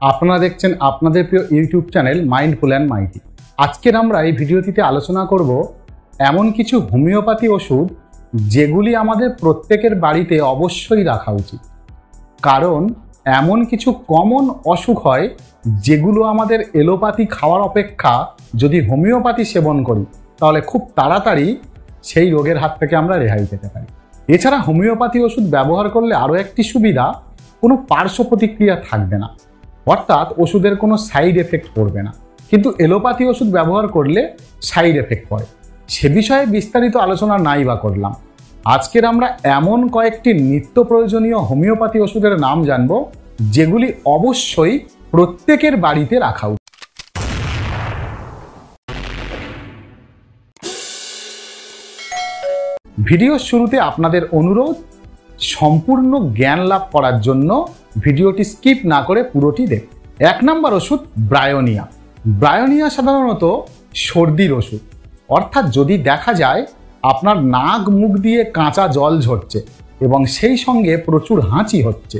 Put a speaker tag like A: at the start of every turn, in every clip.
A: আপনারা দেখছেন আপনাদের প্রিয় ইউটিউব চ্যানেল মাইন্ডফুল অ্যান্ড মাইটি। আজকের আমরা এই ভিডিওটিতে আলোচনা করব এমন কিছু হোমিওপ্যাথি ওষুধ যেগুলি আমাদের প্রত্যেকের বাড়িতে অবশ্যই রাখা উচিত। কারণ এমন কিছু কমন অসুখ হয় যেগুলো আমাদের এলোপ্যাথি খাওয়ার অপেক্ষা যদি হোমিওপ্যাথি সেবন করি তাহলে খুব তাড়াতাড়ি সেই রোগের হাত থেকে আমরা রেহাই পেতে পারি। এছাড়া হোমিওপ্যাথি ওষুধ ব্যবহার করলে আরও একটি সুবিধা, কোনো পার্শ্ব প্রতিক্রিয়া থাকবে না, অর্থাৎ ওষুধের কোনো সাইড এফেক্ট পড়বে না। কিন্তু এলোপ্যাথি ওষুধ ব্যবহার করলে সাইড এফেক্ট পড়ে। সে বিষয়ে বিস্তারিত আলোচনা নাই বা করলাম। আজকের আমরা এমন কয়েকটি নিত্য প্রয়োজনীয় হোমিওপ্যাথি ওষুধের নাম জানব যেগুলি অবশ্যই প্রত্যেকের বাড়িতে রাখা উচিত। ভিডিওর শুরুতে আপনাদের অনুরোধ, সম্পূর্ণ জ্ঞান লাভ করার জন্য ভিডিওটি স্কিপ না করে পুরোটি দেখুন। 1 নম্বর ওষুধ ব্রায়োনিয়া। ব্রায়োনিয়া সাধারণত সর্দির ওষুধ, অর্থাৎ যদি দেখা যায় আপনার নাক মুখ দিয়ে কাঁচা জল ঝরছে এবং সেই সঙ্গে প্রচুর হাঁচি হচ্ছে,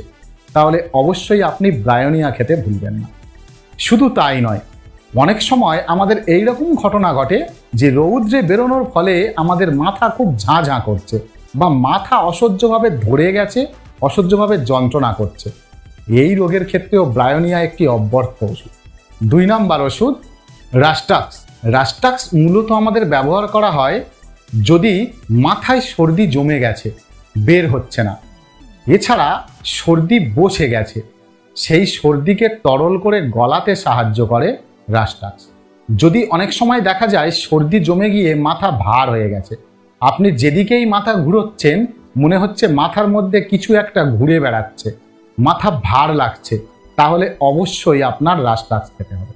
A: তাহলে অবশ্যই আপনি ব্রায়োনিয়া খেতে ভুলবেন না। শুধু তাই নয়, অনেক সময় আমাদের এই রকম ঘটনা ঘটে যে রৌদ্রে বেরোনোর ফলে আমাদের মাথা খুব ঝাঁ ঝাঁ করছে বা মাথা অসহ্যভাবে ধরে গেছে, অসহ্যভাবে যন্ত্রণা করছে। এই রোগের ক্ষেত্রেও ব্রায়োনিয়া একটি অব্যর্থ ওষুধ। 2 নম্বর ওষুধ রাস্টাক্স। রাস্টাক্স মূলত আমাদের ব্যবহার করা হয় যদি মাথায় সর্দি জমে গেছে, বের হচ্ছে না, এছাড়া সর্দি বসে গেছে, সেই সর্দিকে তরল করে গলাতে সাহায্য করে রাস্টাক্স। যদি অনেক সময় দেখা যায় সর্দি জমে গিয়ে মাথা ভার হয়ে গেছে, আপনি যেদিকেই মাথা ঘুরোচ্ছেন মনে হচ্ছে মাথার মধ্যে কিছু একটা ঘুরে বেড়াচ্ছে, মাথা ভার লাগছে, তাহলে অবশ্যই আপনার রাস্টাক্স খেতে হবে।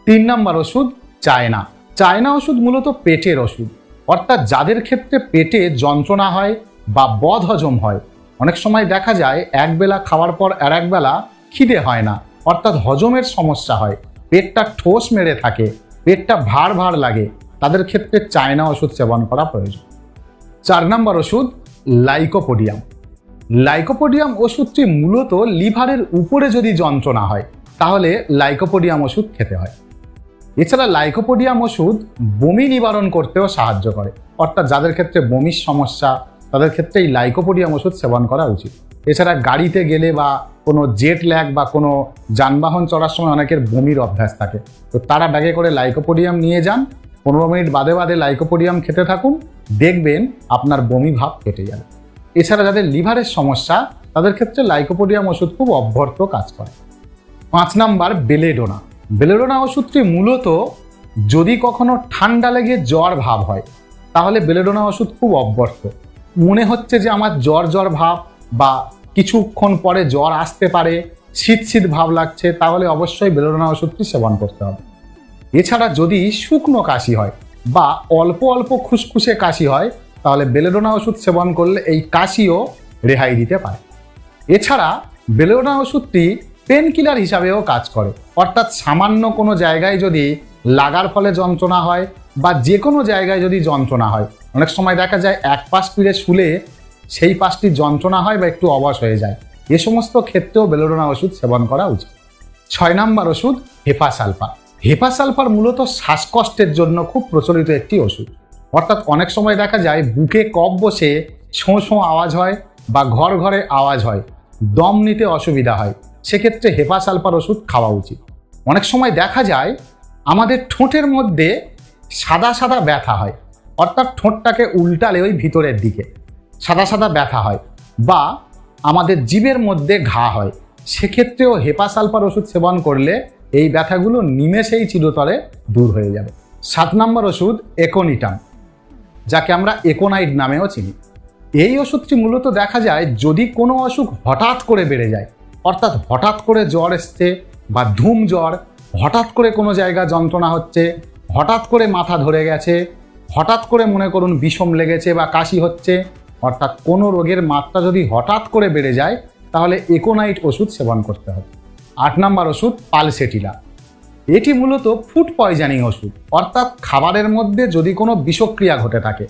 A: 3 নম্বর ওষুধ চায়না। চায়না ওষুধ মূলত পেটের ওষুধ, অর্থাৎ যাদের ক্ষেত্রে পেটে যন্ত্রণা হয় বা বদহজম হয়। অনেক সময় দেখা যায় একবেলা খাওয়ার পর আর একবেলা খিদে হয় না, অর্থাৎ হজমের সমস্যা হয়, পেটটা ঠোস মেরে থাকে, পেটটা ভার ভার লাগে, তাদের ক্ষেত্রে চায়না ওষুধ সেবন করা প্রয়োজন। 4 নম্বর ওষুধ লাইকোপোডিয়াম। লাইকোপোডিয়াম ওষুধটি মূলত লিভারের উপরে যদি যন্ত্রণা হয় তাহলে লাইকোপোডিয়াম ওষুধ খেতে হয়। এছাড়া লাইকোপোডিয়াম ওষুধ বমি নিবারণ করতেও সাহায্য করে, অর্থাৎ যাদের ক্ষেত্রে বমির সমস্যা তাদের ক্ষেত্রে এই লাইকোপোডিয়াম ওষুধ সেবন করা উচিত। এছাড়া গাড়িতে গেলে বা কোনো জেট ল্যাগ বা কোনো যানবাহন চড়ার সময় অনেকের বমির অভ্যাস থাকে, তো তারা ব্যাগে করে লাইকোপোডিয়াম নিয়ে যান, 15 মিনিট বাদে বাদে লাইকোপোডিয়াম খেতে থাকুন, দেখবেন আপনার বমি ভাব কেটে যাবে। এছাড়া যাদের লিভারের সমস্যা তাদের ক্ষেত্রে লাইকোপোডিয়াম ওষুধ খুব অব্যর্থ কাজ করে। 5 নম্বর বেলেডোনা। বেলেডোনা ওষুধটি মূলত যদি কখনো ঠান্ডা লেগে জ্বর ভাব হয় তাহলে বেলেডোনা ওষুধ খুব অব্যর্থ। মনে হচ্ছে যে আমার জ্বর জ্বর ভাব বা কিছুক্ষণ পরে জ্বর আসতে পারে, শীত শীত ভাব লাগছে, তাহলে অবশ্যই বেলেডোনা ওষুধটি সেবন করতে হবে। এছাড়া যদি শুকনো কাশি হয় বা অল্প অল্প খুসখুসে কাশি হয় তাহলে বেলেডোনা ওষুধ সেবন করলে এই কাশিও রেহাই দিতে পারে। এছাড়া বেলেডোনা ওষুধটি পেন কিলার হিসাবেও কাজ করে, অর্থাৎ সামান্য কোনো জায়গায় যদি লাগার ফলে যন্ত্রণা হয় বা যে কোনো জায়গায় যদি যন্ত্রণা হয়, অনেক সময় দেখা যায় এক পাশ পিঠে শুলে সেই পাশটি যন্ত্রণা হয় বা একটু অবশ হয়ে যায়, এ সমস্ত ক্ষেত্রেও বেলেডোনা ওষুধ সেবন করা উচিত। 6 নম্বর ওষুধ হেপাসালফার। হেপাসালফার মূলত শ্বাসকষ্টের জন্য খুব প্রচলিত একটি ওষুধ, অর্থাৎ অনেক সময় দেখা যায় বুকে কফ বসে ছোঁ ছোঁ আওয়াজ হয় বা ঘর ঘরে আওয়াজ হয়, দম নিতে অসুবিধা হয়, সেক্ষেত্রে হেপাসালফার ওষুধ খাওয়া উচিত। অনেক সময় দেখা যায় আমাদের ঠোঁটের মধ্যে সাদা সাদা ব্যথা হয়, অর্থাৎ ঠোঁটটাকে উল্টালে ওই ভিতরের দিকে সাদা সাদা ব্যথা হয়, বা আমাদের জিভের মধ্যে ঘা হয়, সেক্ষেত্রেও হেপাসালফার ওষুধ সেবন করলে এই ব্যথাগুলো নিমেষেই চিরতরে দূর হয়ে যাবে। 7 নম্বর ওষুধ একোনিটাম, যাকে আমরা একোনাইট নামেও চিনি। এই ওষুধটি মূলত দেখা যায় যদি কোনো অসুখ হঠাৎ করে বেড়ে যায়, অর্থাৎ হঠাৎ করে জ্বর এসছে বা ধুম জ্বর, হঠাৎ করে কোনো জায়গা যন্ত্রণা হচ্ছে, হঠাৎ করে মাথা ধরে গেছে, হঠাৎ করে মনে করুন বিষম লেগেছে বা কাশি হচ্ছে, অর্থাৎ কোনো রোগের মাত্রা যদি হঠাৎ করে বেড়ে যায় তাহলে একোনাইট ওষুধ সেবন করতে হবে। 8 নম্বর ওষুধ পালসেটিলা। এটি মূলত ফুড পয়জনিং ওষুধ, অর্থাৎ খাবারের মধ্যে যদি কোনো বিষক্রিয়া ঘটে থাকে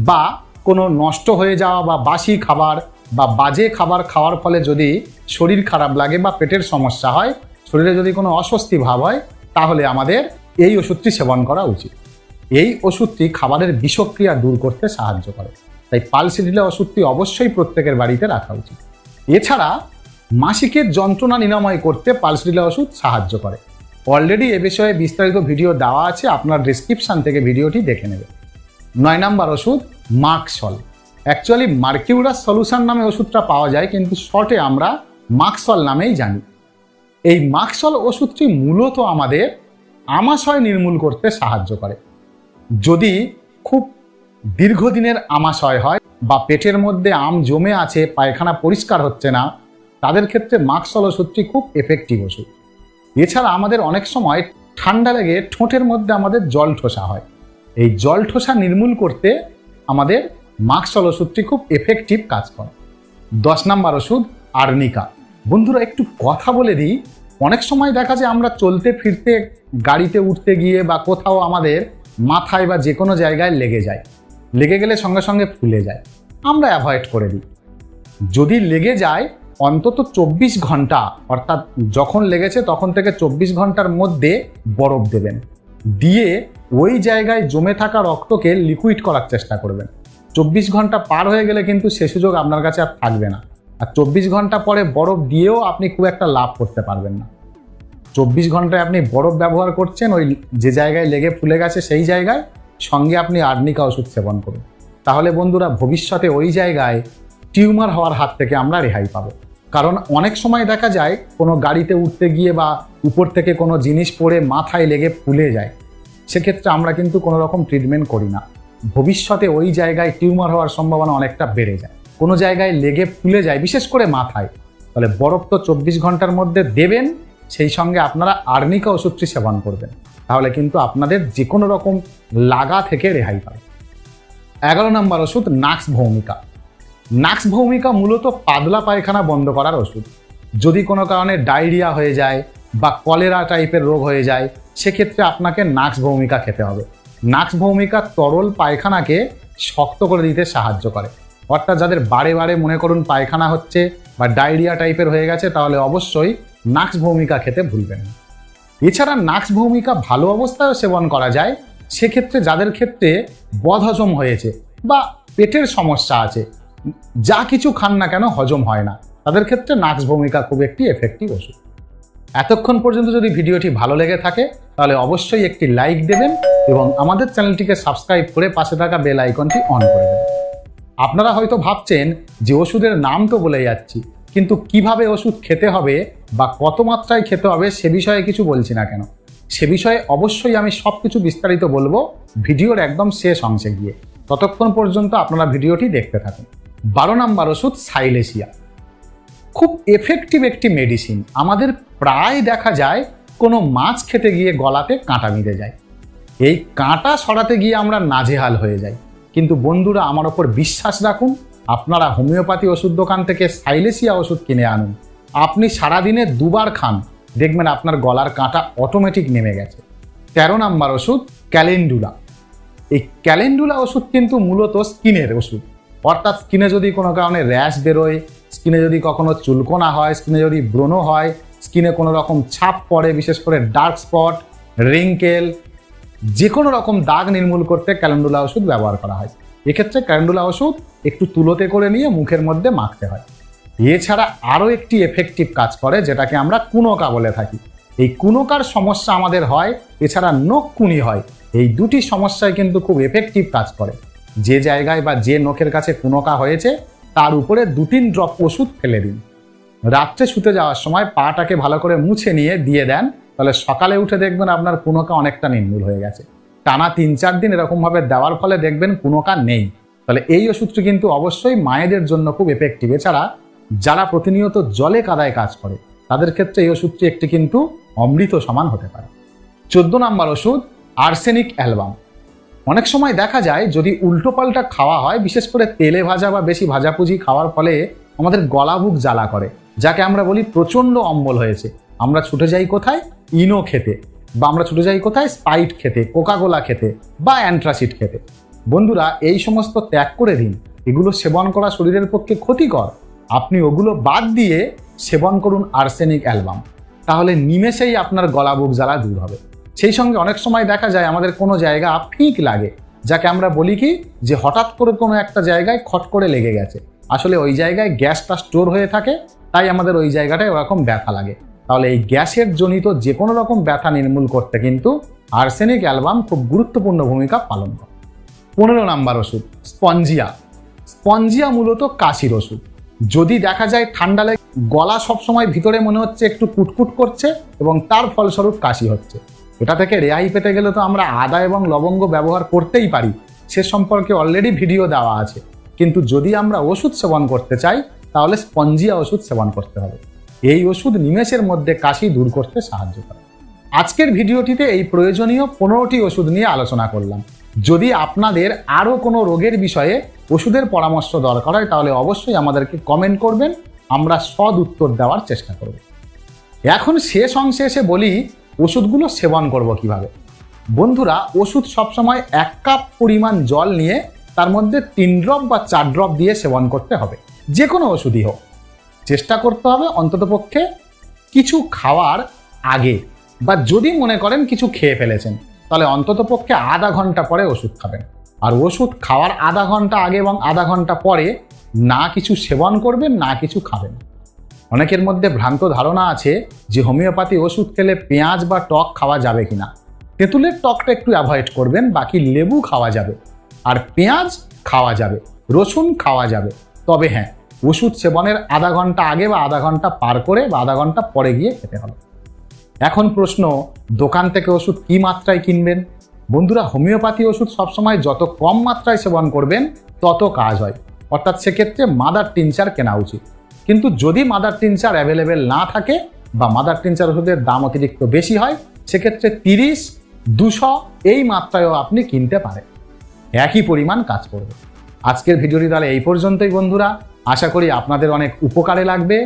A: বা কোনো নষ্ট হয়ে যাওয়া বা বাসি খাবার বা বাজে খাবার খাওয়ার ফলে যদি শরীর খারাপ লাগে বা পেটের সমস্যা হয়, শরীরে যদি কোনো অস্বস্তি ভাব হয় তাহলে আমাদের এই ওষুধটি সেবন করা উচিত। এই ওষুধটি খাবারের বিষক্রিয়া দূর করতে সাহায্য করে, তাই পালসিডিলা ওষুধটি অবশ্যই প্রত্যেকের বাড়িতে রাখা উচিত। এছাড়া মাসিকের যন্ত্রণা নিরাময় করতে পালসিডিলা ওষুধ সাহায্য করে। অলরেডি এ বিষয়ে বিস্তারিত ভিডিও দেওয়া আছে, আপনার ডেসক্রিপশন থেকে ভিডিওটি দেখে নেবে। 9 নম্বর ওষুধ মার্কসল। অ্যাকচুয়ালি মার্কিউরাস সলিউশন নামে ওষুধটা পাওয়া যায়, কিন্তু শর্টে আমরা মার্কসল নামেই জানি। এই মার্কসল ওষুধটি মূলত আমাদের আমাশয় নির্মূল করতে সাহায্য করে। যদি খুব দীর্ঘদিনের আমাশয় হয় বা পেটের মধ্যে আম জমে আছে, পায়খানা পরিষ্কার হচ্ছে না, তাদের ক্ষেত্রে মার্কসল ওষুধটি খুব এফেক্টিভ ওষুধ। এছাড়া আমাদের অনেক সময় ঠান্ডা লেগে ঠোঁটের মধ্যে আমাদের জল ঠোসা হয়, এই জল ঠোসা নির্মূল করতে আমাদের মার্কসল ওষুধটি খুব এফেক্টিভ কাজ করে। 10 নম্বর ওষুধ আর্নিকা। বন্ধুরা একটু কথা বলে দিই, অনেক সময় দেখা যায় আমরা চলতে ফিরতে, গাড়িতে উঠতে গিয়ে বা কোথাও আমাদের মাথায় বা যে কোনো জায়গায় লেগে যায়, লেগে গেলে সঙ্গে সঙ্গে ফুলে যায়, আমরা অ্যাভয়েড করে দিই। যদি লেগে যায় অন্তত 24 ঘন্টা, অর্থাৎ যখন লেগেছে তখন থেকে 24 ঘন্টার মধ্যে বরফ দেবেন, দিয়ে ওই জায়গায় জমে থাকা রক্তকে লিকুইড করার চেষ্টা করবেন। 24 ঘন্টা পার হয়ে গেলে কিন্তু সে সুযোগ আপনার কাছে আর থাকবে না, আর 24 ঘন্টা পরে বরফ দিয়েও আপনি খুব একটা লাভ করতে পারবেন না। 24 ঘন্টায় আপনি বরফ ব্যবহার করছেন, ওই যে জায়গায় লেগে ফুলে গেছে সেই জায়গায়, সঙ্গে আপনি আর্নিকা ওষুধ সেবন করুন। তাহলে বন্ধুরা ভবিষ্যতে ওই জায়গায় টিউমার হওয়ার হাত থেকে আমরা রেহাই পাবো। কারণ অনেক সময় দেখা যায় কোনো গাড়িতে উঠতে গিয়ে বা উপর থেকে কোনো জিনিস পড়ে মাথায় লেগে ফুলে যায়, সেক্ষেত্রে আমরা কিন্তু কোনো রকম ট্রিটমেন্ট করি না। ভবিষ্যতে ওই জায়গায় টিউমার হওয়ার সম্ভাবনা অনেকটা বেড়ে যায়। কোনো জায়গায় লেগে ফুলে যায়, বিশেষ করে মাথায়, তাহলে বরফ তো 24 ঘন্টার মধ্যে দেবেন, সেই সঙ্গে আপনারা আর্নিকা ওষুধটি সেবন করবেন, তাহলে কিন্তু আপনাদের যে কোনো রকম লাগা থেকে রেহাই পাবে। 11 নম্বর ওষুধ নাক্স ভৌমিকা। নাক্স ভৌমিকা মূলত পাতলা পায়খানা বন্ধ করার ওষুধ। যদি কোনো কারণে ডায়রিয়া হয়ে যায় বা কলেরা টাইপের রোগ হয়ে যায়, সেক্ষেত্রে আপনাকে নাক্স ভৌমিকা খেতে হবে। নাক্স ভৌমিকা তরল পায়খানাকে শক্ত করে দিতে সাহায্য করে, অর্থাৎ যাদের বারে বারে মনে করুন পায়খানা হচ্ছে বা ডায়রিয়া টাইপের হয়ে গেছে, তাহলে অবশ্যই নাক্স ভৌমিকা খেতে ভুলবেন না। এছাড়া নাক্স ভৌমিকা ভালো অবস্থায় সেবন করা যায়, সেক্ষেত্রে যাদের ক্ষেত্রে বদহজম হয়েছে বা পেটের সমস্যা আছে, যা কিছু খান না কেন হজম হয় না, তাদের ক্ষেত্রে নাক্স ভৌমিকা খুব একটি এফেক্টিভ ওষুধ। এতক্ষণ পর্যন্ত যদি ভিডিওটি ভালো লেগে থাকে তাহলে অবশ্যই একটি লাইক দেবেন এবং আমাদের চ্যানেলটিকে সাবস্ক্রাইব করে পাশে থাকা বেল আইকনটি অন করে দেবেন। আপনারা হয়তো ভাবছেন যে ওষুধের নাম তো বলে যাচ্ছি, কিন্তু কিভাবে ওষুধ খেতে হবে বা কত মাত্রায় খেতে হবে সে বিষয়ে কিছু বলছি না কেন, সে বিষয়ে অবশ্যই আমি সব কিছু বিস্তারিত বলবো ভিডিওর একদম শেষ অংশে গিয়ে। ততক্ষণ পর্যন্ত আপনারা ভিডিওটি দেখতে থাকুন। 12 নম্বর ওষুধ সাইলেসিয়া। খুব এফেক্টিভ একটি মেডিসিন। আমাদের প্রায় দেখা যায় কোনো মাছ খেতে গিয়ে গলাতে কাঁটা বিঁধে যায়, এই কাঁটা সরাতে গিয়ে আমরা নাজেহাল হয়ে যাই। কিন্তু বন্ধুরা আমার ওপর বিশ্বাস রাখুন, আপনারা হোমিওপ্যাথি ওষুধ দোকান থেকে সাইলেসিয়া ওষুধ কিনে আনুন, আপনি সারাদিনে 2 বার খান, দেখবেন আপনার গলার কাঁটা অটোমেটিক নেমে গেছে। 13 নম্বর ওষুধ ক্যালেন্ডুলা। এই ক্যালেন্ডুলা ওষুধ কিন্তু মূলত স্কিনের ওষুধ, অর্থাৎ স্কিনে যদি কোনো কারণে র্যাশ বেরোয়, স্কিনে যদি কখনো চুলকোনা হয়, স্কিনে যদি ব্রণ হয়, স্কিনে কোনো রকম ছাপ পড়ে, বিশেষ করে ডার্ক স্পট, রিঙ্কেল, যে কোনো রকম দাগ নির্মূল করতে ক্যালেন্ডুলা ওষুধ ব্যবহার করা হয়। এক্ষেত্রে ক্যালেন্ডুলা ওষুধ একটু তুলোতে করে নিয়ে মুখের মধ্যে মাখতে হয়। এছাড়া আরও একটি এফেক্টিভ কাজ করে, যেটাকে আমরা কুনোকা বলে থাকি। এই কুনোকার সমস্যা আমাদের হয়, এছাড়া নখকুনি হয়, এই দুটি সমস্যায় কিন্তু খুব এফেক্টিভ কাজ করে। যে জায়গায় বা যে নখের কাছে কুনোকা হয়েছে তার উপরে 2-3 ড্রপ ওষুধ ফেলে দিন, রাত্রে শুতে যাওয়ার সময় পাটাকে ভালো করে মুছে নিয়ে দিয়ে দেন, তাহলে সকালে উঠে দেখবেন আপনার কুনোকা অনেকটা নির্মূল হয়ে গেছে। টানা 3-4 দিন এরকমভাবে দেওয়ার ফলে দেখবেন কুনোকা নেই। তাহলে এই ওষুধটি কিন্তু অবশ্যই মায়েদের জন্য খুব এফেক্টিভ। এছাড়া যারা প্রতিনিয়ত জলে কাদায় কাজ করে তাদের ক্ষেত্রে এই ওষুধটি একটি কিন্তু অমৃত সমান হতে পারে। 14 নম্বর ওষুধ আর্সেনিক অ্যালবাম। অনেক সময় দেখা যায় যদি উল্টোপাল্টা খাওয়া হয়, বিশেষ করে তেলে ভাজা বা বেশি ভাজাপুজি খাওয়ার ফলে আমাদের গলা বুক জ্বালা করে, যাকে আমরা বলি প্রচণ্ড অম্বল হয়েছে, আমরা ছুটে যাই কোথায়? ইনো খেতে, বা আমরা ছুটে যাই কোথায়? স্পাইট খেতে, কোকাকোলা খেতে বা অ্যান্ট্রাসিড খেতে। বন্ধুরা এই সমস্ত ত্যাগ করে দিন, এগুলো সেবন করা শরীরের পক্ষে ক্ষতিকর। আপনি ওগুলো বাদ দিয়ে সেবন করুন আর্সেনিক অ্যালবাম। তাহলে নিমেষেই আপনার গলা বুক জ্বালা দূর হবে। সেই সঙ্গে অনেক সময় দেখা যায় আমাদের কোনো জায়গা ফিক লাগে, যাকে আমরা বলি কি যে হঠাৎ করে কোনো একটা জায়গায় খট করে লেগে গেছে, আসলে ওই জায়গায় গ্যাসটা স্টোর হয়ে থাকে, তাই আমাদের ওই জায়গাটায় ওরকম ব্যথা লাগে। তাহলে এই গ্যাসের জনিত যে কোনো রকম ব্যথা নির্মূল করতে কিন্তু আর্সেনিক অ্যালবাম খুব গুরুত্বপূর্ণ ভূমিকা পালন করে। 15 নম্বর ওষুধ স্পঞ্জিয়া। স্পঞ্জিয়া মূলত কাশির ওষুধ। যদি দেখা যায় ঠান্ডা লেগে গলা সবসময় ভিতরে মনে হচ্ছে একটু কুটকুট করছে এবং তার ফলস্বরূপ কাশি হচ্ছে, এটা থেকে রেহাই পেতে গেলে তো আমরা আদা এবং লবঙ্গ ব্যবহার করতেই পারি, সে সম্পর্কে অলরেডি ভিডিও দেওয়া আছে। কিন্তু যদি আমরা ওষুধ সেবন করতে চাই তাহলে স্পঞ্জিয়া ওষুধ সেবন করতে হবে। এই ওষুধ নিমেষের মধ্যে কাশি দূর করতে সাহায্য করে। আজকের ভিডিওটিতে এই প্রয়োজনীয় 15টি ওষুধ নিয়ে আলোচনা করলাম। যদি আপনাদের আরও কোনো রোগের বিষয়ে ওষুধের পরামর্শ দরকার হয় তাহলে অবশ্যই আমাদেরকে কমেন্ট করবেন, আমরা সদ উত্তর দেওয়ার চেষ্টা করব। এখন শেষ অংশে এসে বলি ওষুধগুলো সেবন করব কিভাবে। বন্ধুরা, ওষুধ সবসময় 1 কাপ পরিমাণ জল নিয়ে তার মধ্যে 3 ড্রপ বা 4 ড্রপ দিয়ে সেবন করতে হবে। যে কোনো ওষুধই হোক চেষ্টা করতে হবে অন্ততপক্ষে কিছু খাওয়ার আগে, বা যদি মনে করেন কিছু খেয়ে ফেলেছেন তাহলে অন্ততপক্ষে আধা ঘন্টা পরে ওষুধ খাবেন। আর ওষুধ খাওয়ার আধা ঘন্টা আগে এবং আধা ঘন্টা পরে না কিছু সেবন করবেন না কিছু খাবেন। অনেকের মধ্যে ভ্রান্ত ধারণা আছে যে হোমিওপ্যাথি ওষুধ খেলে পেঁয়াজ বা টক খাওয়া যাবে কিনা। তেঁতুলের টকটা একটু অ্যাভয়েড করবেন, বাকি লেবু খাওয়া যাবে, আর পেঁয়াজ খাওয়া যাবে, রসুন খাওয়া যাবে। তবে হ্যাঁ, ওষুধ সেবনের আধা ঘন্টা আগে বা আধা ঘন্টা পার করে বা আধা ঘন্টা পরে গিয়ে খেতে হবে। এখন প্রশ্ন, দোকান থেকে ওষুধ কী মাত্রায় কিনবেন? বন্ধুরা, হোমিওপ্যাথি ওষুধ সবসময় যত কম মাত্রায় সেবন করবেন তত কাজ হয়, অর্থাৎ সেক্ষেত্রে মাদার টিনচার কেনা উচিত। কিন্তু যদি মাদার টিনচার অ্যাভেলেবেল না থাকে বা মাদার টিনচার ওষুধের দাম অতিরিক্ত বেশি হয়, সেক্ষেত্রে 30, 200 এই মাত্রায়ও আপনি কিনতে পারেন, একই পরিমাণ কাজ করবে। আজকের ভিডিওটি তাহলে এই পর্যন্তই বন্ধুরা, আশা করি আপনাদের অনেক উপকারে লাগবে।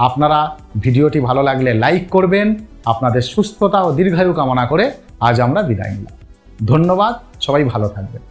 A: আপনারা ভিডিওটি ভালো লাগলে লাইক করবেন। আপনাদের সুস্থতা ও দীর্ঘায়ু কামনা করে আজ আমরা বিদায় নিলাম। ধন্যবাদ, সবাই ভালো থাকবেন।